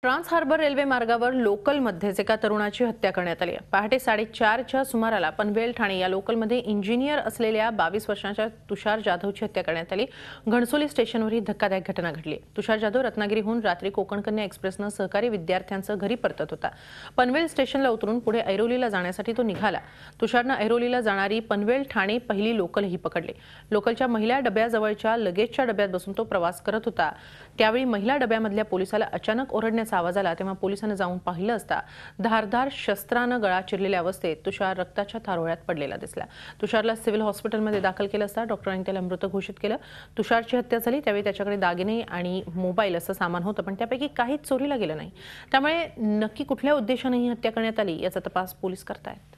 Trans harbour railway मार्गावर लोकलमध्येच एका तरुणाची हत्या करण्यात आली आहे। पहाटे 4:30च्या सुमाराला पनवेल ठाणे या लोकलमध्ये इंजिनियर असलेल्या 22 वर्षांच्या तुषार जाधवची हत्या करण्यात आली। घणसोली स्टेशनवर ही धक्कादायक घटना घडली। तुषार जाधव रत्नागिरीहून रात्री कोकण कन्या एक्सप्रेसने सहकारी विद्यार्थ्यांचं घरी परतत होता। पनवेल स्टेशनला उतरून पुढे ऐरोलीला जाण्यासाठी तो निघाला। तुषारने ऐरोलीला जाणारी पनवेल ठाणे पहिली लोकलही पकडली। लोकलच्या महिला डब्याजवळच्या लगेजच्या डब्यात बसून तो प्रवास करत होता। त्यावेळी महिला डब्यामधल्या पोलिसाला अचानक ओरडण्याचा आवाज आला, तेव्हा पोलिसांनी जाऊन पाहिलं असता धारदार शस्त्राने गळा चिरलेल्या अवस्थेत तुषार रक्ताच्या थारोळ्यात पडलेला दिसला। तुषारला सिव्हिल हॉस्पिटलमध्ये दाखल केलं असता डॉक्टरांनी त्याला मृत घोषित केलं। तुषारची हत्या झाली त्यावेळी त्याच्याकडे दागिने आणि मोबाईल असं सामान होतं, पण त्यापैकी काहीच चोरीला गेलं नाही। त्यामुळे नक्की कुठल्या उद्देशाने ही हत्या करण्यात आली याचा तपास पोलीस करतायत।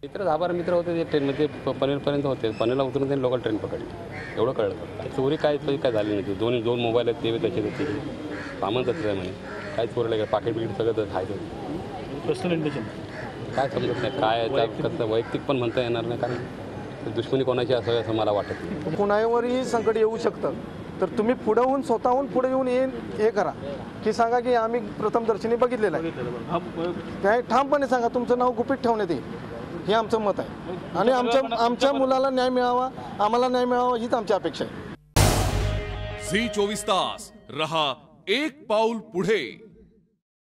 मित्र होते ते ट्रेनमध्ये पनवेलपर्यंत होते। पनवेलला उतरून त्यांनी लोकल ट्रेन पकडली, एवढं कळलं। चोरी काय झाली नाही। दोन मोबाईल आहेत ते त्याचे सामान तसंच आहे म्हणे, काय चोरलं काय पाकिट बिकीट सगळं आहे। पर्सनल इंटेन्शन काय समजत नाही, काय कसं वैयक्तिक पण म्हणता येणार नाही, कारण दुश्मनी कोणाची असावी असं मला वाटत नाही। कुणावरही संकट येऊ शकतं, तर तुम्ही पुढे होऊन स्वतःहून पुढे येऊन हे करा की सांगा की आम्ही प्रथमदर्शनी बघितलेलं आहे, काय ठामपणे सांगा, तुमचं नाव गुपित ठेवण्यात येईल, हे आमचं मत आहे। आणि आमच्या मुलाला न्याय मिळावा, आम्हाला न्याय मिळावा हीच आमची अपेक्षा आहे। झी 24 तास रहा एक पाऊल पुढे।